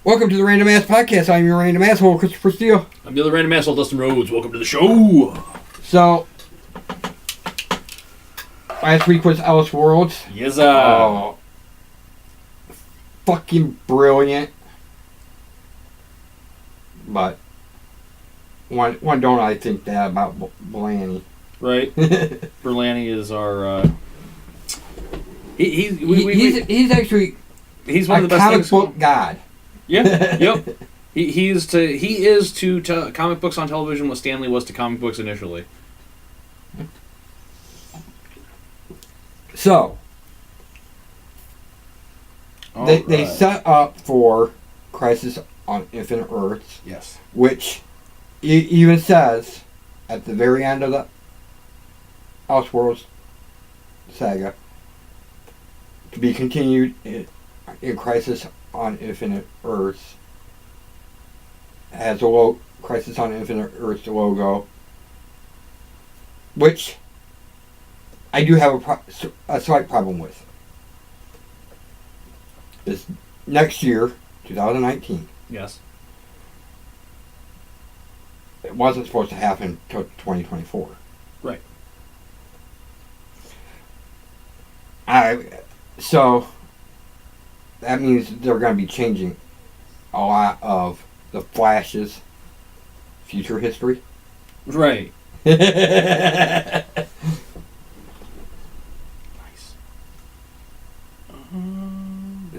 Welcome to the Random Ass Podcast. I'm your random asshole, Christopher Steele. I'm the other random asshole, Steele-Rhoads. Welcome to the show. So, last week was Elseworlds. Yes, fucking brilliant. But one don't I think that about Blaney. Right. Berlanti is our. He's actually he's one a of the best comic things. book god. Yeah. Yep. He is to comic books on television what Stanley was to comic books initially. So they set up for Crisis on Infinite Earths. Yes. Which even says at the very end of the Elseworlds saga to be continued in Crisis on Infinite Earths. Has a Crisis on Infinite Earths logo, which I do have a slight problem with. Is next year, 2019. Yes. It wasn't supposed to happen until 2024. Right. So that means they're going to be changing a lot of the Flash's future history. Right. Nice. Man.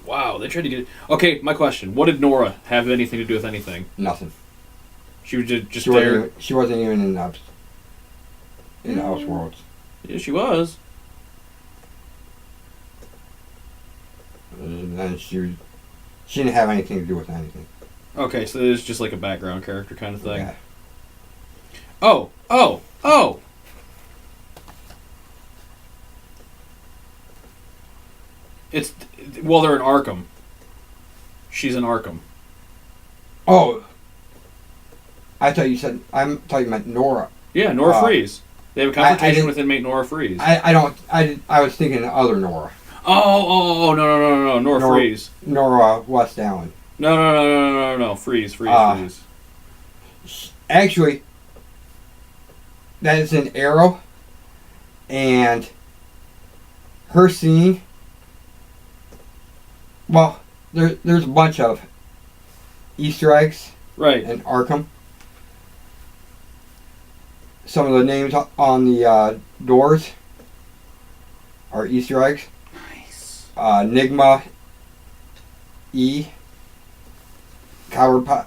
Wow, they tried to get it. Okay, my question. What did Nora have anything to do with anything? Nothing. She was just there. She wasn't even in Elseworlds. Yeah, she was. And then she didn't have anything to do with anything. Okay, so it was just like a background character kind of thing. Yeah. Oh! They're in Arkham. She's in Arkham. Oh. I thought you meant Nora. Yeah, Nora Freeze. They have a confrontation with inmate Nora Freeze. I was thinking of other Nora. Oh, no, Nora Freeze. Nora West Allen. No, Freeze. Actually, that is an Arrow, and her scene. Well, there's a bunch of Easter eggs, right, in Arkham. Some of the names on the doors are Easter eggs. Nice. Nigma E. Cobblepot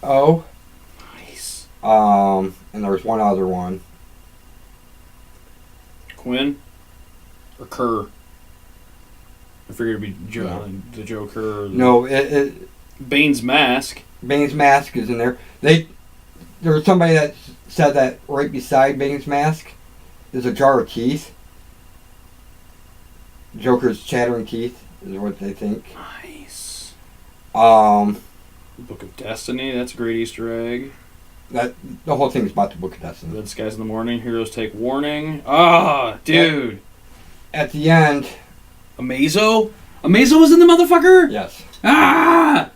O. Nice. And there's one other one. Quinn or Kerr. I figured it'd be the Joker. No, Bane's mask. Bane's mask is in there. There was somebody that said that right beside Bane's mask is a jar of teeth. Joker's chattering teeth is what they think. Nice. Book of Destiny. That's a great Easter egg. That the whole thing is about the Book of Destiny. Red skies in the morning. Heroes take warning. Ah, dude. At the end. Amazo was in the motherfucker. Yes. Ah.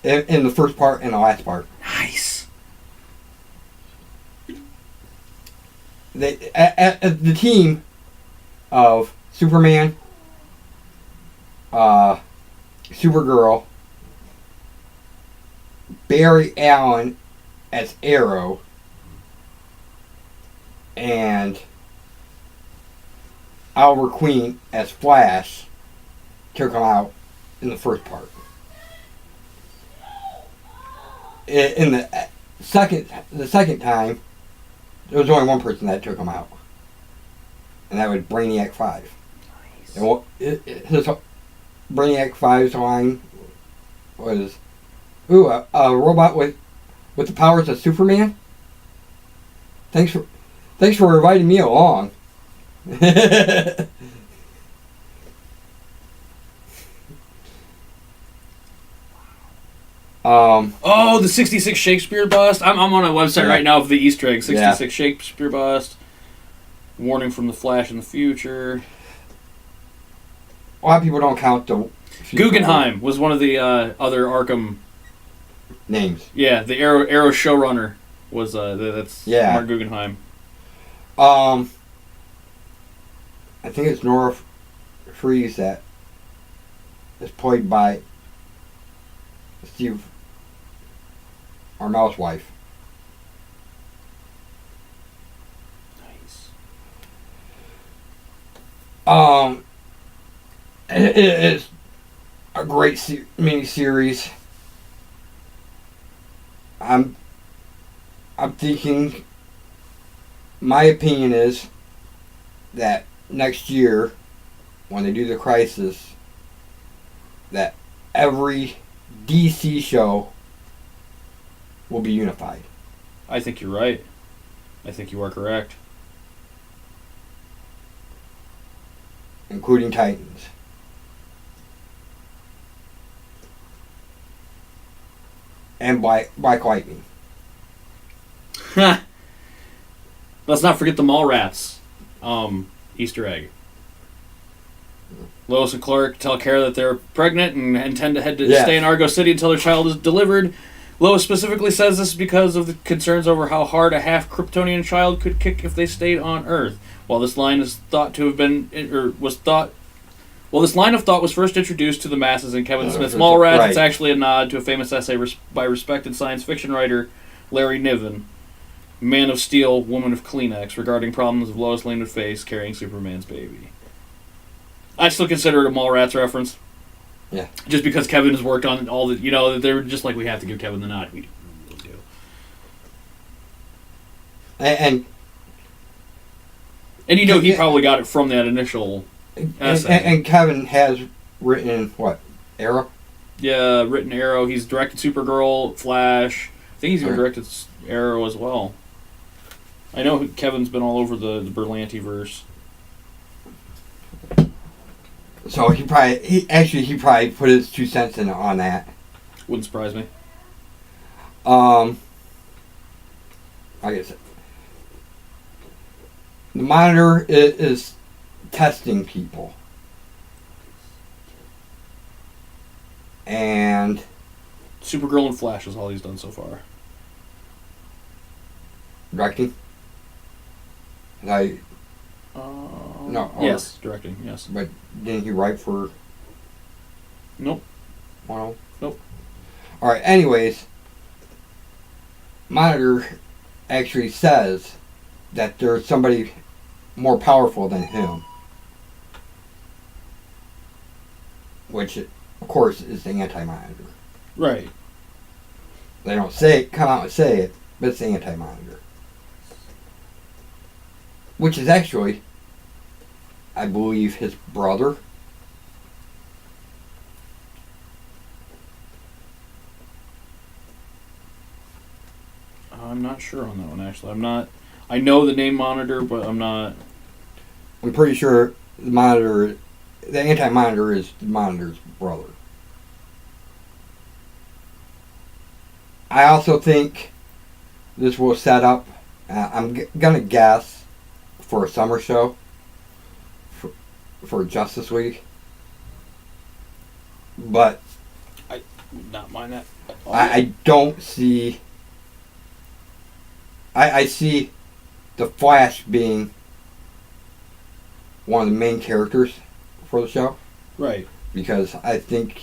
In the first part and the last part. Nice. The team of Superman, Supergirl, Barry Allen as Arrow, and Oliver Queen as Flash took him out in the first part. In the second time, there was only one person that took him out, and that was Brainiac 5. Nice. And his Brainiac 5's line was, "Ooh, a robot with the powers of Superman. Thanks for inviting me along." The 66 Shakespeare bust. I'm on a website right now of the Easter egg. 66 Shakespeare bust. Warning from the Flash in the future. a lot of people don't count the Guggenheim was one of the other Arkham names. Yeah, the Arrow showrunner was that's Mark Guggenheim. I think it's Nora Freeze that is played by Steve Armel's wife. Nice. It's a great mini-series. I'm thinking, my opinion is that next year, when they do the Crisis, that every DC show will be unified. I think you're right. I think you are correct. Including Titans. And Black Lightning. Let's not forget the Mallrats Easter egg. Lois and Clark tell Kara that they're pregnant and intend to stay in Argo City until their child is delivered. Lois specifically says this because of the concerns over how hard a half Kryptonian child could kick if they stayed on Earth. While this line is thought to have been, this line of thought was first introduced to the masses in Kevin Smith's Mallrats. Right. It's actually a nod to a famous essay by respected science fiction writer Larry Niven, Man of Steel, Woman of Kleenex, regarding problems of Lois Lane would face carrying Superman's baby. I still consider it a Mallrats reference. Yeah. Just because Kevin has worked on all the, they were just like, we have to give Kevin the nod. We do. And he probably got it from that initial essay. And Kevin has written, what, Arrow? Yeah, written Arrow. He's directed Supergirl, Flash. I think he's even directed Arrow as well. I know Kevin's been all over the Berlanti-verse. So he probably put his 2 cents in on that. Wouldn't surprise me. I guess the Monitor is testing people, and Supergirl and Flash is all he's done so far. Directing. Yes, directing. Yes, but didn't he write for? Nope. Wow. Nope. All right. Anyways, Monitor actually says that there's somebody more powerful than him, which, of course, is the Anti-Monitor. Right. They don't come out and say it, but it's the Anti-Monitor. Which is actually, I believe, his brother. I'm not sure on that one, actually. I know the name Monitor, but I'm not. I'm pretty sure the Anti-Monitor is the Monitor's brother. I also think this will set up, I'm going to guess, for a summer show for Justice League. But I would not mind that at all. I don't see... I see the Flash being one of the main characters for the show. Right. Because I think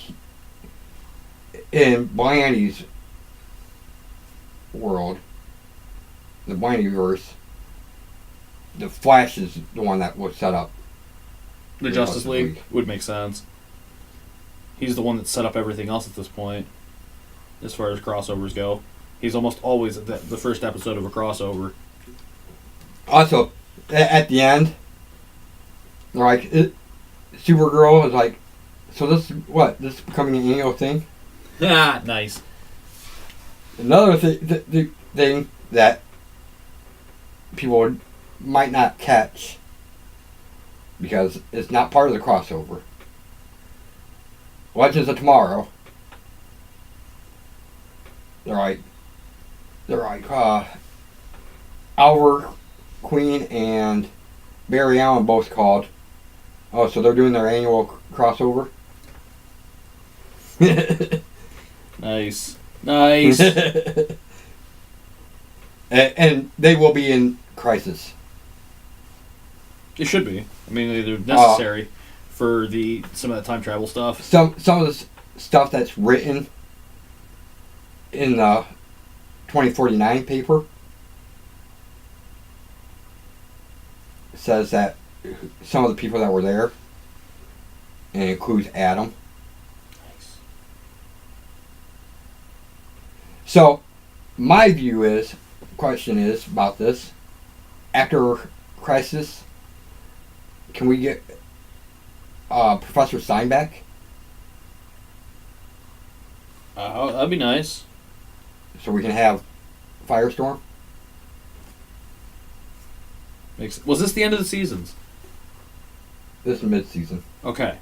in Blandy's world, the Blandyverse, the Flash is the one that would set up the Justice League. Would make sense. He's the one that set up everything else at this point, as far as crossovers go. He's almost always at the first episode of a crossover. Also, at the end, like, Supergirl is like, so this is becoming an annual thing? Ah, nice. Another thing that people might not catch, because it's not part of the crossover. Legends of Tomorrow. They're like Oliver Queen and Barry Allen both called Oh, so they're doing their annual crossover? Nice. Nice. and they will be in Crisis. It should be. I mean, they're necessary for some of that time travel stuff. Some of the stuff that's written in the 2049 paper says that some of the people that were there, and it includes Adam. Nice. So, my question is about this. After Crisis, can we get Professor Stein back? That'd be nice. So we can have Firestorm? Was this the end of the seasons? This is mid-season. Okay.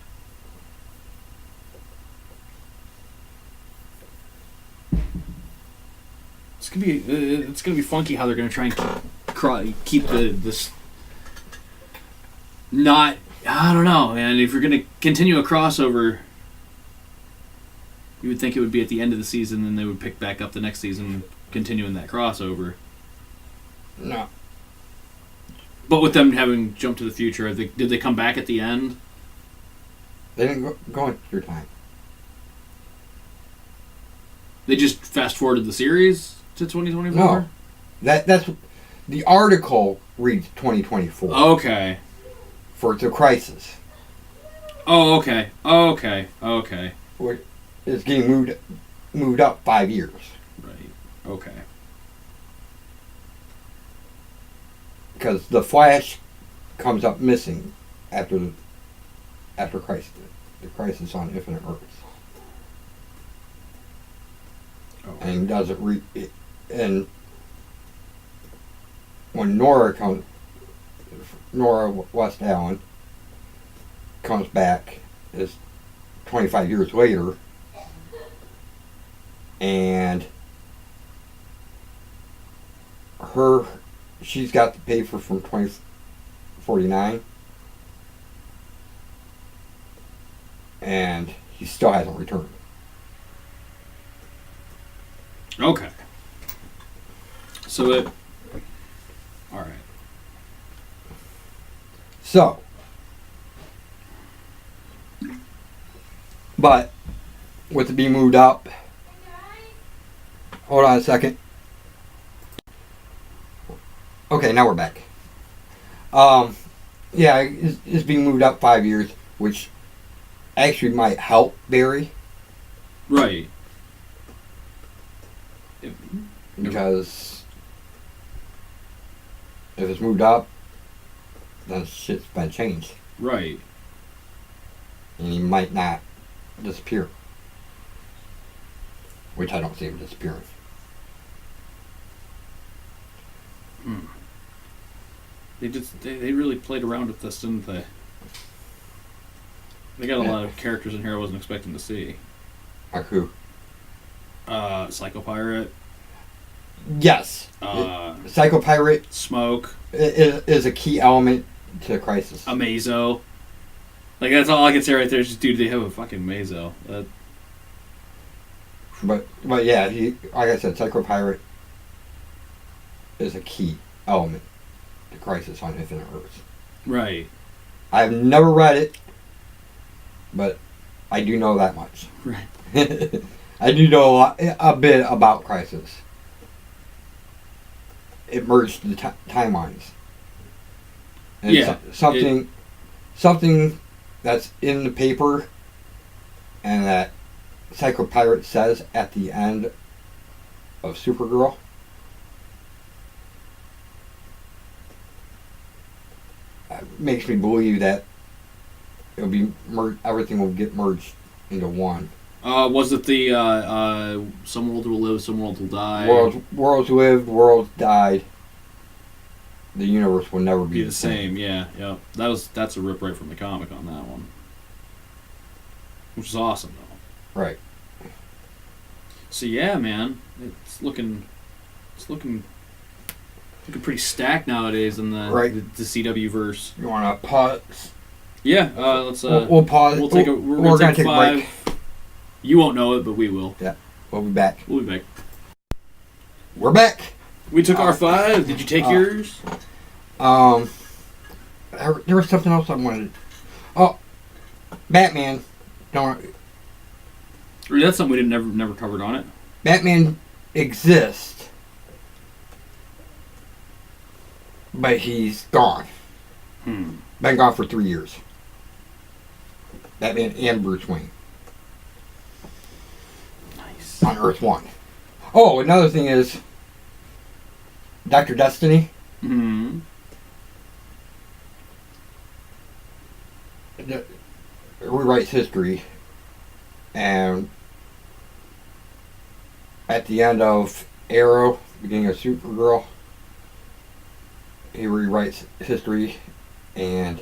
It's gonna be funky how they're gonna try and keep this. Not, I don't know, man. If you're gonna continue a crossover, you would think it would be at the end of the season, and they would pick back up the next season, continuing that crossover. No. But with them having Jump to the Future, did they come back at the end? They didn't go into your time. They just fast forwarded the series to 2024? No. That's the article reads 2024. Okay. For the Crisis. Oh, okay. It's getting moved up 5 years. Right. Okay. Because the Flash comes up missing after Crisis. The Crisis on Infinite Earths. Okay. And doesn't and when Nora West Allen comes back is 25 years later, and she's got the paper from 2049, and he still hasn't returned. Okay. So all right. So, but with it being moved up, hold on a second. Okay, now we're back. Yeah, it's being moved up 5 years, which actually might help Barry. Right. Because if it's moved up, then shit's been changed. Right. And he might not disappear. Which I don't see him disappearing. They really played around with this, didn't they? They got a lot of characters in here I wasn't expecting to see. Like who? Psycho Pirate. Yes. Psycho Pirate Smoke is a key element to Crisis. Amazo. Like, that's all I can say right there. Is just, dude, they have a fucking Amazo. But yeah, like I said, Psycho Pirate is a key element to Crisis on Infinite Earths. Right. I've never read it, but I do know that much. Right. I do know a bit about Crisis. It merged the timelines. And yeah. Something that's in the paper and that Psycho Pirate says at the end of Supergirl makes me believe that it'll be everything will get merged into one. Was it the some world will live, some world will die? Worlds lived, worlds died. The universe will never be the same. Yeah. That's a rip right from the comic on that one, which is awesome though. Right. So yeah, man, it's looking pretty stacked nowadays in the CW verse. You want to pause? Yeah, let's. We'll pause. We're gonna take 5. A break. You won't know it, but we will. Yeah, we'll be back. We'll be back. We're back. We took our 5. Did you take yours? There was something else I wanted. Oh, Batman. Don't. That's something we never covered on it. Batman exists, but he's gone. Been gone for 3 years. Batman and Bruce Wayne. Nice. On Earth 1. Oh, another thing is Dr. Destiny. Rewrites history, and at the end of Arrow, beginning of Supergirl, he rewrites history and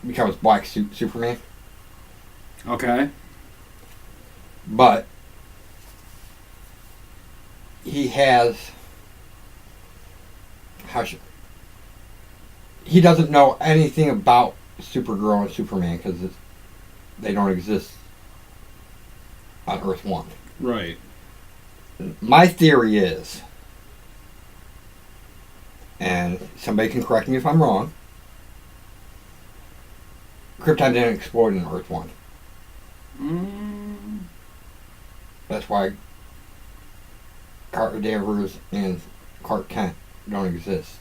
becomes Black Superman. Okay. But he has he doesn't know anything about Supergirl and Superman because they don't exist on Earth 1. Right. My theory is, and somebody can correct me if I'm wrong, Krypton didn't explode in Earth 1. That's why Carter Danvers and Clark Kent don't exist.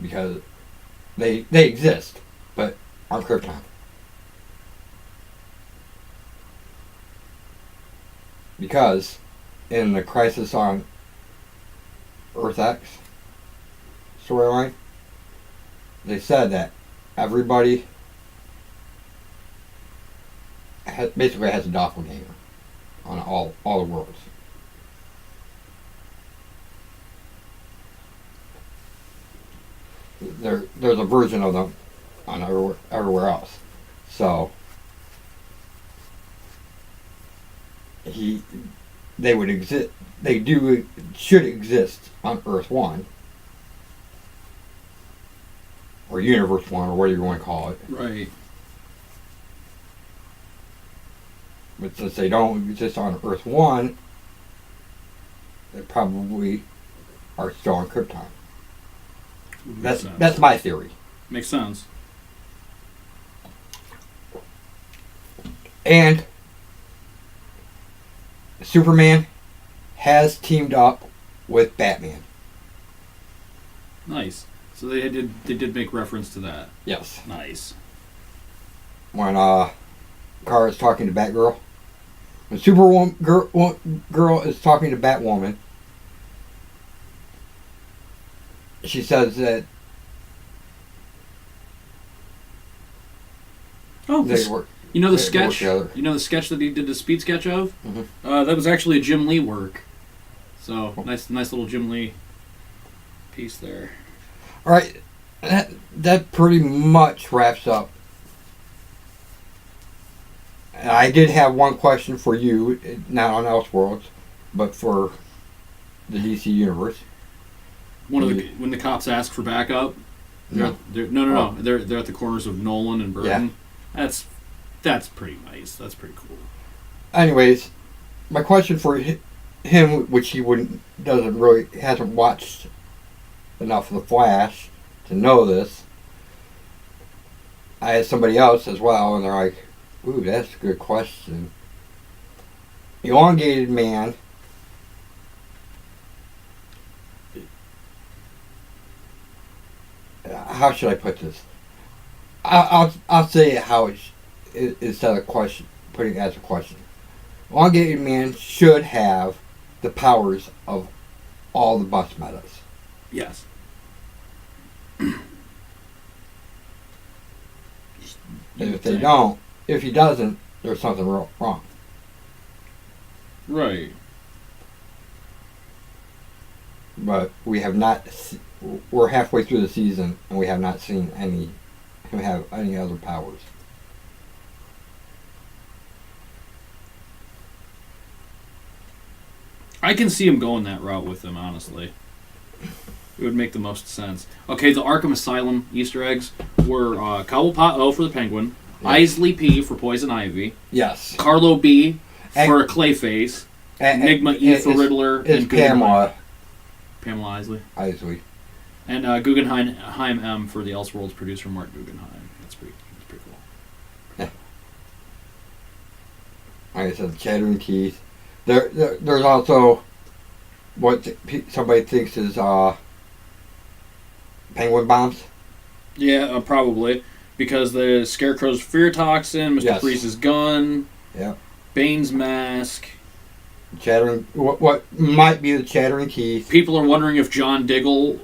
Because they exist, but on Krypton. Because in the Crisis on Earth X storyline, they said that everybody basically has a doppelganger on all the worlds. There's a version of them on everywhere else. So they would exist. Should exist on Earth 1 or Universe 1 or whatever you want to call it. Right. But since they don't exist on Earth 1, they probably are still on Krypton. That's my theory. Makes sense. And Superman has teamed up with Batman. Nice. So they did make reference to that. Yes. Nice. When Kara is talking to Batgirl, when Superwoman girl is talking to Batwoman, she says that they work. You know the sketch. You know the sketch that he did the speed sketch of. That was actually a Jim Lee work. So nice little Jim Lee piece there. All right, that pretty much wraps up. And I did have one question for you, not on Elseworlds, but for the DC universe. When the cops ask for backup. No. They're at the corners of Nolan and Burton. Yeah. That's pretty nice. That's pretty cool. Anyways, my question for him, which he hasn't watched enough of The Flash to know this. I had somebody else as well, and they're like, "Ooh, that's a good question." Elongated man. How should I put this? I'll say it how it instead of question, putting it as a question. Elongated man should have the powers of all the bus metas. Yes. And if he doesn't, there's something wrong. Right. But we have not. We're halfway through the season, and we have not seen him have any other powers. I can see him going that route with him, honestly. It would make the most sense. Okay, the Arkham Asylum Easter eggs were Cobblepot O for the Penguin, Isley P for Poison Ivy, Yes. Carlo B for Clayface, Enigma E for Riddler, and Pamela. Pamela Isley. Isley. And Guggenheim M for the Elseworlds producer Mark Guggenheim. That's pretty cool. Yeah. Like I said, chattering teeth. There's also what somebody thinks is penguin bombs. Yeah, probably. Because the Scarecrow's fear toxin, Mr. Freeze's gun, Bane's mask. Chattering. What might be the chattering teeth? People are wondering if John Diggle,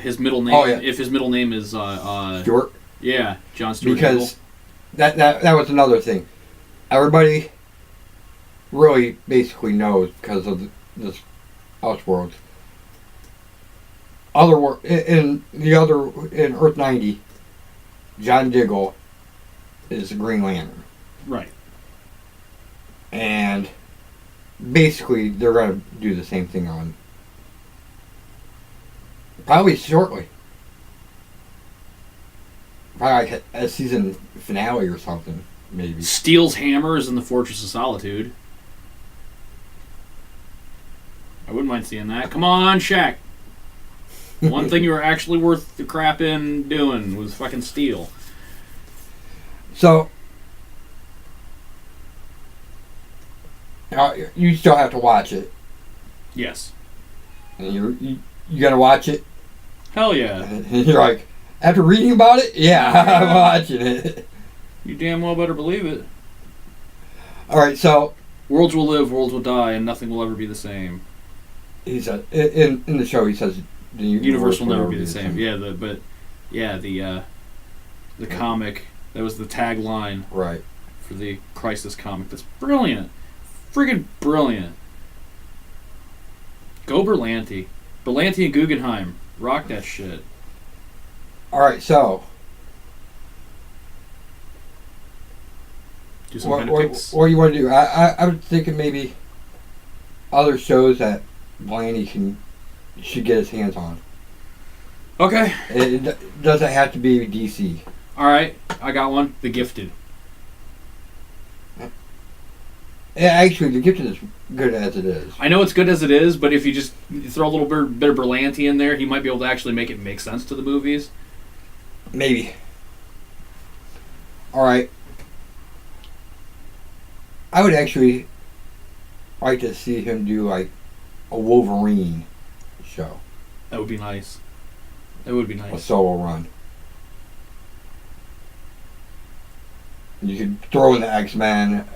his middle name, if his middle name is Stewart. Yeah, John Stewart. Because that was another thing. Everybody really basically knows because of this Elseworlds. In Earth 90, John Diggle is the Green Lantern. Right. And basically, they're going to do the same thing on. Probably shortly. Probably like a season finale or something, maybe. Steele's hammer is in the Fortress of Solitude. I wouldn't mind seeing that. Come on, Shaq. One thing you were actually worth the crap in doing was fucking Steel. So, you still have to watch it. Yes. And you gotta watch it. Hell yeah. And you're like, after reading about it, I'm watching it. You damn well better believe it. Alright, so... Worlds will live, worlds will die, and nothing will ever be the same. He said, in the show, he says, the universe will never be the same. Yeah, the comic, that was the tagline. Right. For the Crisis comic. That's brilliant. Friggin' brilliant. Go Berlanti. Berlanti and Guggenheim. Rock that shit. Alright, so... Do some kind of picks. What do you want to do? I was thinking maybe other shows that Berlanti should get his hands on. Okay. It doesn't have to be DC. Alright, I got one. The Gifted. Yeah, actually, The Gifted is good as it is. I know it's good as it is, but if you just throw a little bit of Berlanti in there, he might be able to actually make it make sense to the movies. Maybe. Alright. I would actually like to see him do like a Wolverine show. That would be nice. That would be nice. A solo run. You could throw in the X-Men.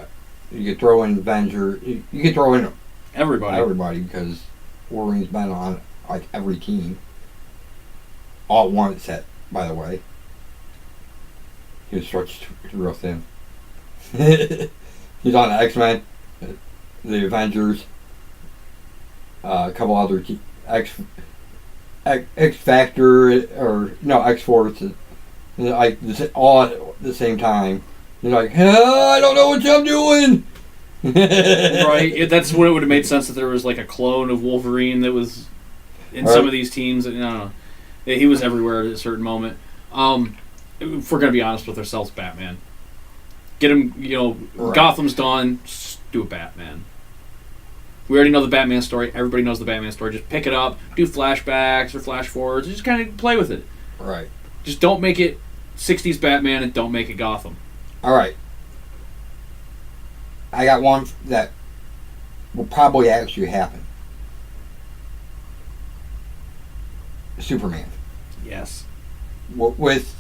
You could throw in Avenger. You could throw in everybody because Wolverine's been on like every team. All at once, by the way. He was stretched real thin. He's on the X-Men, the Avengers, a couple other X Factor X Force, like all at the same time. He's like, I don't know what I'm doing. Right, that's when it would have made sense that there was like a clone of Wolverine that was in some of these teams. I don't know. He was everywhere at a certain moment. If we're gonna be honest with ourselves, Batman. Get him, right. Gotham's done. Just do a Batman. We already know the Batman story. Everybody knows the Batman story. Just pick it up, do flashbacks or flash forwards. Just kind of play with it. Right. Just don't make it 60s Batman and don't make it Gotham. All right. I got one that will probably actually happen. Superman. Yes. With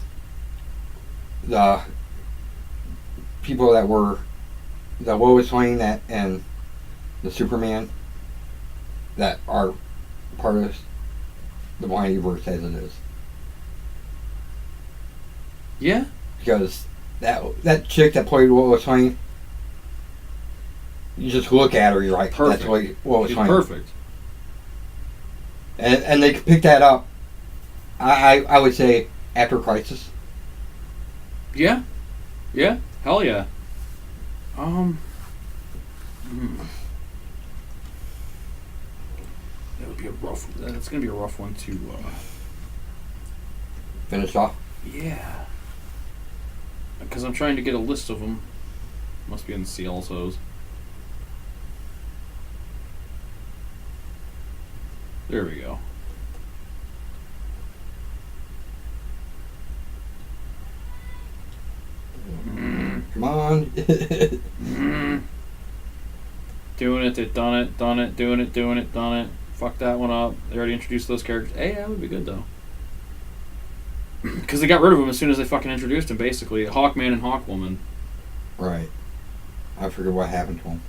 the people that were the Lois Lane and the Superman that are part of the multiverse as it is. Yeah. Because that chick that played Lois Lane, you just look at her, you're like, perfect. That's Lois Lane. Perfect. And they could pick that up. I would say after Crisis. Yeah. Yeah. Hell yeah. That be a rough. That's gonna be a rough one to finish off. Yeah. Because I'm trying to get a list of them. Must be in the CLSOs. There we go. Come on. Doing it, they've done it, done it, doing it, done it. Fuck that one up. They already introduced those characters. Hey, that would be good, though. Because they got rid of him as soon as they fucking introduced him, basically. Hawkman and Hawkwoman. Right. I forget what happened to him.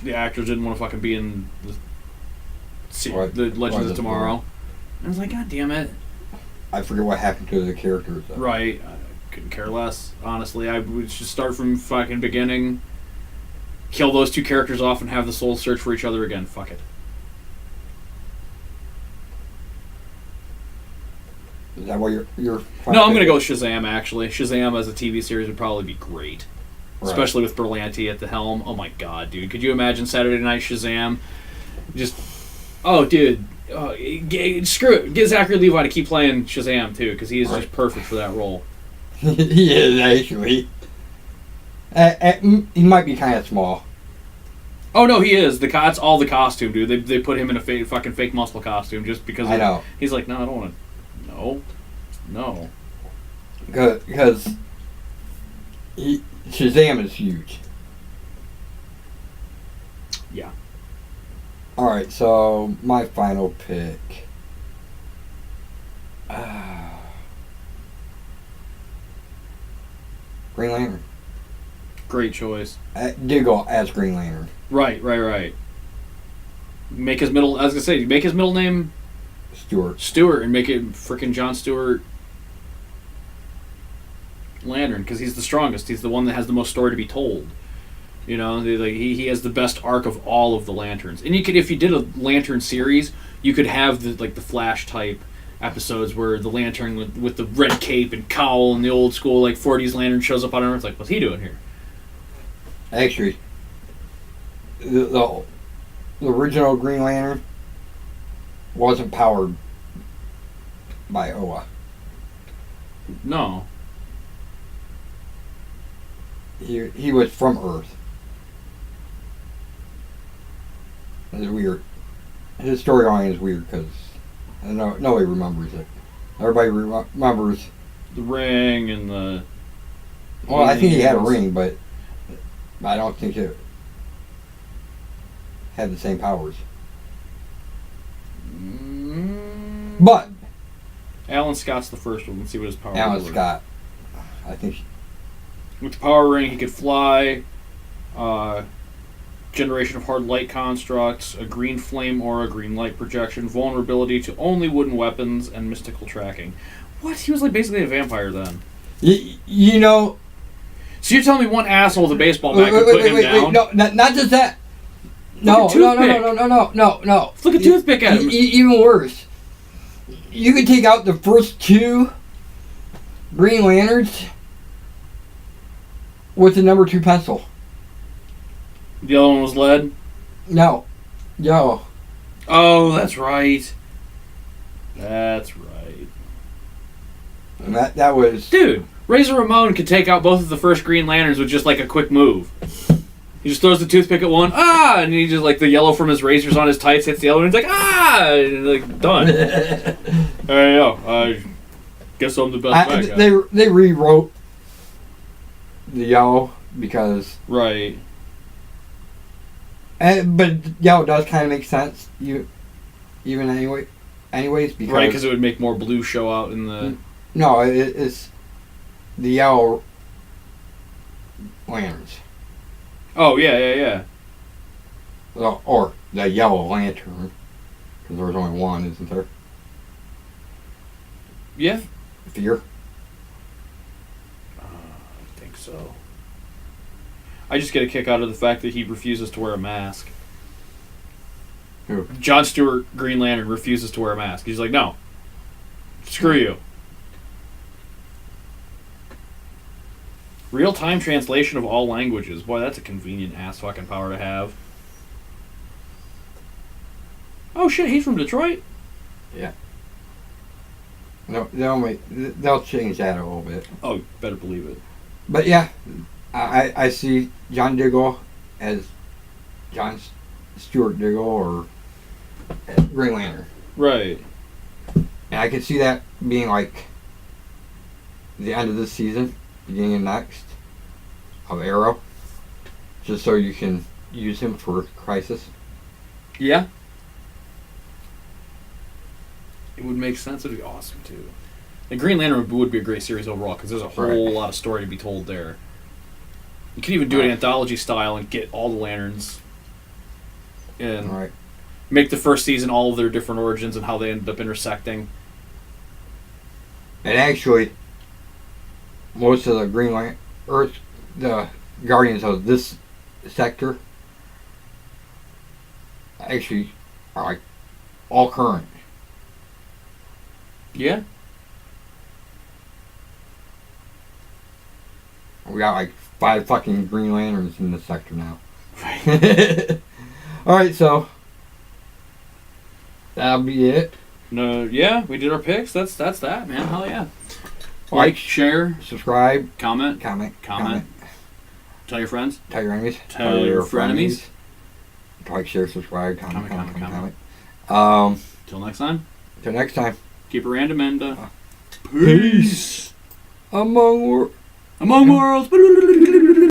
The actors didn't want to fucking be in the Legends of Tomorrow. I was like, God damn it. I forget what happened to the characters, though. Right. I couldn't care less, honestly. I would just start from fucking beginning, kill those two characters off, and have the souls search for each other again. Fuck it. Is that what you're No, I'm going to go with Shazam, actually. Shazam as a TV series would probably be great. Right. Especially with Berlanti at the helm. Oh my god, dude. Could you imagine Saturday Night Shazam? Just, oh, dude. Screw it. Get Zachary Levi to keep playing Shazam, too, because he is just perfect for that role. He is, actually. He might be kind of small. Oh, no, he is. It's all the costume, dude. They put him in a fucking fake muscle costume just because I know. He's like, no, I don't want to. No. Because Shazam is huge. Yeah. Alright, so my final pick. Green Lantern. Great choice. I did go as Green Lantern. Right. Make his middle, I was going to say, make his middle name Stewart, and make it frickin' John Stewart Lantern, because he's the strongest. He's the one that has the most story to be told. You know, he has the best arc of all of the Lanterns. And you could, if you did a Lantern series, you could have the Flash type episodes where the Lantern with the red cape and cowl and the old school 40s Lantern shows up on Earth. Like, what's he doing here? Actually, the original Green Lantern wasn't powered by Oa. No. He was from Earth. It's weird. His storyline is weird because nobody remembers it. Everybody remembers the ring and the. Well, I think he had a ring, but I don't think it had the same powers. But Alan Scott's the first one. Let's see what his powers Alan were. Scott, I think. With the power ring, he could fly. Generation of hard light constructs, a green flame aura, green light projection, vulnerability to only wooden weapons, and mystical tracking. What? He was basically a vampire then. You know. So you're telling me one asshole with a baseball bat could put him down? No, not just that. No. Look at Toothpick at him. Even worse. You could take out the first two Green Lanterns with the number 2 pencil. The other one was lead? No. Yo. Oh, that's right. That's right. And that was... Dude, Razor Ramon could take out both of the first Green Lanterns with just a quick move. He just throws the toothpick at one, and he just the yellow from his razors on his tights hits the other one, and he's and done. There you go. I guess I'm the best bad guy. They rewrote the yellow because... Right. But yellow does kind of make sense, anyways, because... Right, because it would make more blue show out in the... No, it's the yellow lanterns. Oh, yeah. Or the yellow lantern, because there's only one, isn't there? Yeah. Fear? I think so. I just get a kick out of the fact that he refuses to wear a mask. Who? John Stewart, Green Lantern, refuses to wear a mask. He's like, no. Screw you. Real-time translation of all languages. Boy, that's a convenient ass fucking power to have. Oh, shit, he's from Detroit? No, they'll change that a little bit. Oh, better believe it. But yeah, I see John Diggle as John Stewart Diggle or Green Lantern. Right. And I could see that being like the end of this season, beginning of next, of Arrow. Just so you can use him for Crisis. Yeah. It would make sense. It would be awesome, too. The Green Lantern would be a great series overall, because there's a whole lot of story to be told there. You could even do it anthology style and get all the Lanterns and make the first season all of their different origins and how they end up intersecting. And actually, most of the Green Lantern, Earth, the Guardians of this sector, actually are like all current. Yeah. We got like 5 fucking Green Lanterns in this sector now. Right. Alright, so that'll be it. No, yeah, we did our picks. That's that, man. Hell yeah. Like, share, subscribe, comment. Tell your friends. Tell your enemies. Tell your frenemies. Like, share, subscribe, comment. Till next time. Till next time. Keep it random and peace. Among worlds.